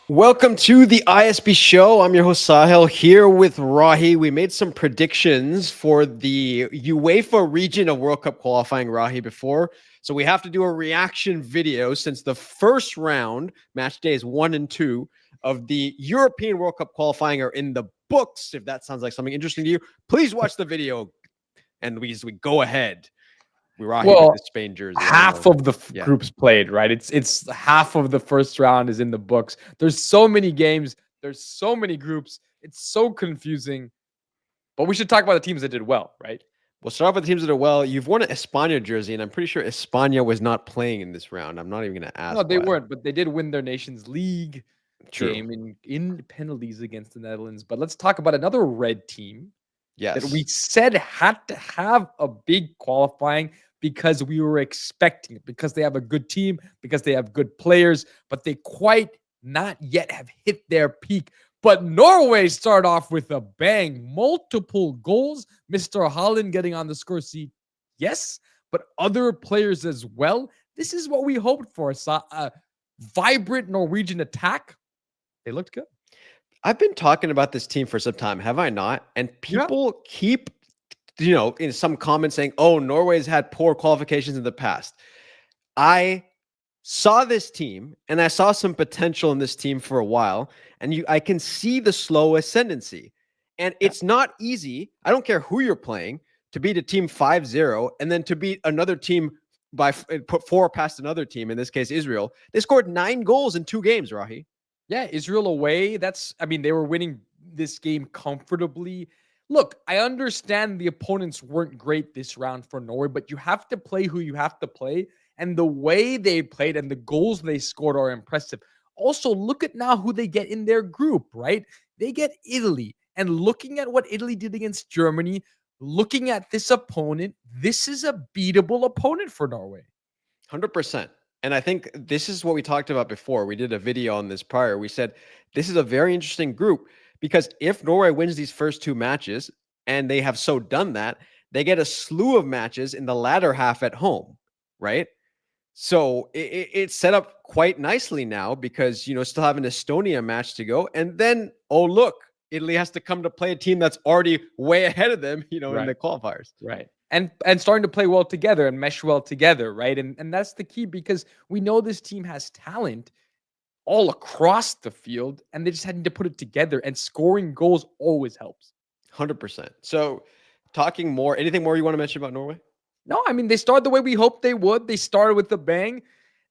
Welcome to the ISB show. I'm your host Sahil here with Rahi. We made some predictions for the UEFA region of World Cup qualifying, Rahi, before. So we have to do a reaction video since the first round, match days 1 and 2 of the European World Cup qualifying are in the books. If that sounds like something interesting to you, please watch the video and we go ahead. We Rahi with Well, the Spain jersey. I don't half know. of the Yeah. groups played, right? It's half of the first round is in the books. There's so many games. There's so many groups. It's so confusing. But we should talk about the teams that did well, right? We'll start off with the teams that are well. You've worn an España jersey, and I'm pretty sure España was not playing in this round. I'm not even going to No, ask they why. weren't, but they did win their Nations League True. game in penalties against the Netherlands. But let's talk about another red team that we Yes. said had to have a big qualifying because we were expecting it, because they have a good team, because they have good players, but they quite not yet have hit their peak. But Norway start off with a bang, multiple goals. Mr. Holland getting on the score sheet, yes, but other players as well. This is what we hoped for. A vibrant Norwegian attack. They looked good. I've been talking about this team for some time, have I not? And Yeah. people keep, in some comments saying, oh, Norway's had poor qualifications in the past. I saw this team and I saw some potential in this team for a while, and I can see the slow ascendancy. And Yeah. it's not easy. I don't care who you're playing to beat a team 5-0 and then to beat another team by put 4 past another team, in this case Israel. They scored 9 goals in 2 games, Rahi. Yeah, Israel away. They were winning this game comfortably. Look, I understand the opponents weren't great this round for Norway, but you have to play who you have to play. And the way they played and the goals they scored are impressive. Also, look at now who they get in their group, right? They get Italy. And looking at what Italy did against Germany, looking at this opponent, this is a beatable opponent for Norway. 100%. And I think this is what we talked about before. We did a video on this prior. We said this is a very interesting group because if Norway wins these first 2 matches, and they have so done that, they get a slew of matches in the latter half at home, right? So it's set up quite nicely now because, still have an Estonia match to go. And then, oh, look, Italy has to come to play a team that's already way ahead of them, in the Right. qualifiers. Right. And starting to play well together and mesh well together, right? And that's the key because we know this team has talent all across the field and they just had to put it together, and scoring goals always helps. 100%. So talking more, anything more you want to mention about Norway? No, I mean they started the way we hoped they would. They started with the bang.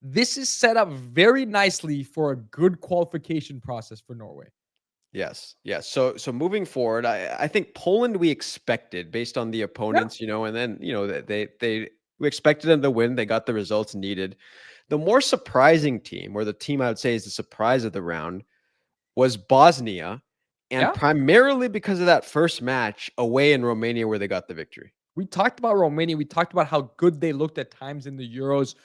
This is set up very nicely for a good qualification process for Norway. Yes, yes. So moving forward, I think Poland we expected based on the Yeah. opponents, and then they we expected them to win. They got the results needed. The more surprising team, or the team I would say is the surprise of the round, was Bosnia, and Yeah. primarily because of that first match away in Romania where they got the victory. We talked about Romania. We talked about how good they looked at times in the Euros,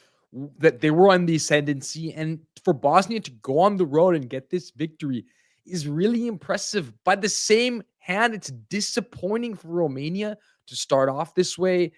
that they were on the ascendancy. And for Bosnia to go on the road and get this victory is really impressive. By the same hand, it's disappointing for Romania to start off this way.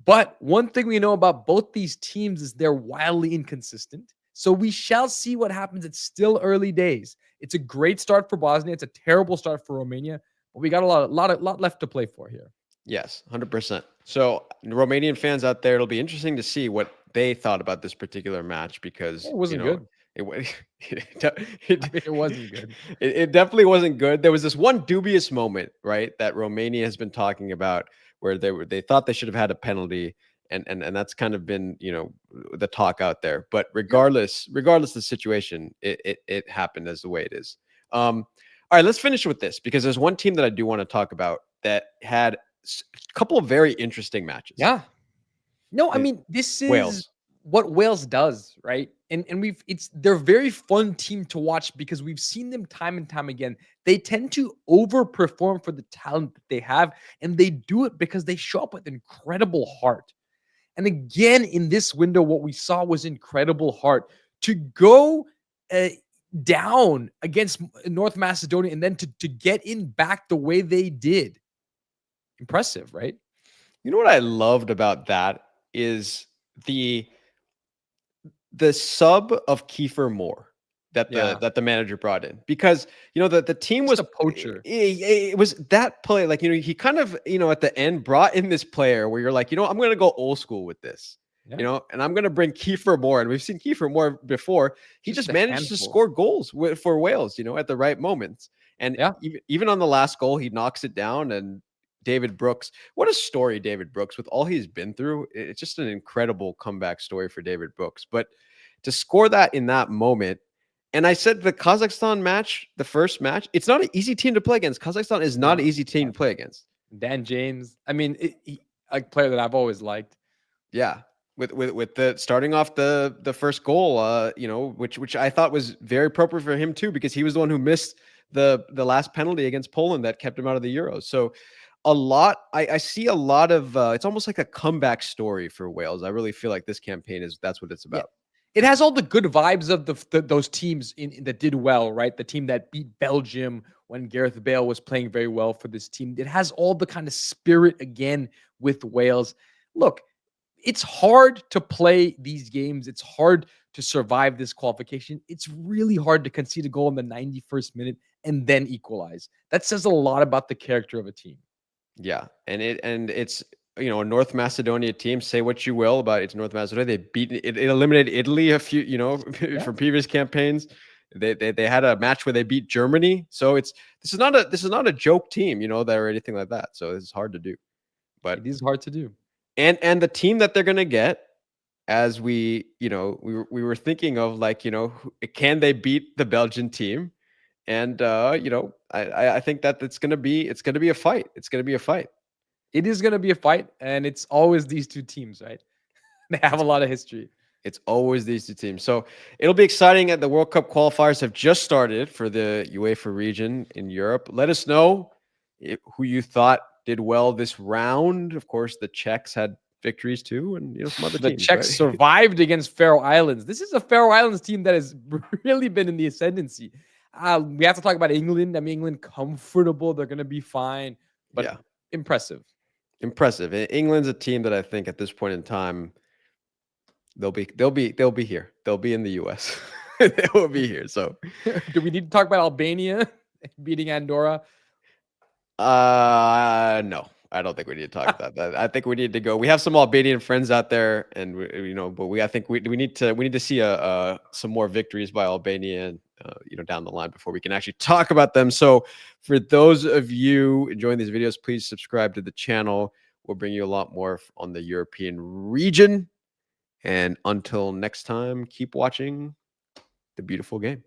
But one thing we know about both these teams is they're wildly inconsistent. So we shall see what happens. It's still early days. It's a great start for Bosnia. It's a terrible start for Romania, but we got a lot left to play for here. Yes, 100%. So Romanian fans out there, it'll be interesting to see what they thought about this particular match because, It wasn't good. it, wa- I mean, it wasn't good. it definitely wasn't good. There was this one dubious moment, right, that Romania has been talking about where they thought they should have had a penalty, and that's kind of been, the talk out there. But Yeah. regardless of the situation, it happened as the way it is. All right, let's finish with this because there's one team that I do want to talk about that had a couple of very interesting matches. Yeah. No, I The mean, this is Wales. what Wales does, right? And they're a very fun team to watch because we've seen them time and time again. They tend to overperform for the talent that they have, and they do it because they show up with incredible heart. And again, in this window, what we saw was incredible heart to go uh, down against North Macedonia and then to get in back the way they did. Impressive, right? You know what I loved about that is the sub of Kiefer Moore. that Yeah. the manager brought in, because the team Just was a poacher. it was that play, like he kind of at the end brought in this player where you're like, I'm going to go old school with this. Yeah. And I'm going to bring Kiefer Moore, and we've seen Kiefer Moore before. He Just just a managed to handful. score goals for Wales, at the right moments. And Yeah. even on the last goal, he knocks it down. And David Brooks, what a story, David Brooks, with all he's been through. It's just an incredible comeback story for David Brooks. But to score that in that moment, and I said the Kazakhstan match, the first match, it's not an easy team to play against. Kazakhstan is not No. an easy team to play against. Dan James. I mean, a player that I've always liked. Yeah. With the starting off the first goal, which I thought was very appropriate for him too, because he was the one who missed the last penalty against Poland that kept him out of the Euros. So I see a lot of it's almost like a comeback story for Wales. I really feel like this campaign that's what it's Yeah. about. It has all the good vibes of those teams that did well, right? The team that beat Belgium when Gareth Bale was playing very well for this team. It has all the kind of spirit again with Wales. Look, it's hard to play these games. It's hard to survive this qualification. It's really hard to concede a goal in the 91st minute and then equalize. That says a lot about the character of a team. Yeah, and it's a North Macedonia team. Say what you will about it's North Macedonia. It eliminated Italy a few Yeah. from previous campaigns. They had a match where they beat Germany. So this is not a joke team, that or anything like that. So this is hard to do. But It is hard to do. and the team that they're gonna get, as we were thinking of, like, can they beat the Belgian team? And I think that it's gonna be a fight. It's gonna be a fight. It is going to be a fight, and it's always these two teams, right? They have a lot of history. It's always these two teams. So it'll be exciting. The World Cup qualifiers have just started for the UEFA region in Europe. Let us know who you thought did well this round. Of course, the Czechs had victories too, and some other The teams. Czechs Right? survived against Faroe Islands. This is a Faroe Islands team that has really been in the ascendancy. We have to talk about England. I mean, England comfortable. They're going to be fine, but Yeah, impressive. impressive. England's a team that I think at this point in time they'll be here. They'll be in the US. They will be here. So Do we need to talk about Albania beating Andorra? No, I don't think we need to talk about that. I think we need to go. We have some Albanian friends out there, and I think we need to see some more victories by Albania, down the line before we can actually talk about them. So, for those of you enjoying these videos, please subscribe to the channel. We'll bring you a lot more on the European region. And until next time, keep watching the beautiful game.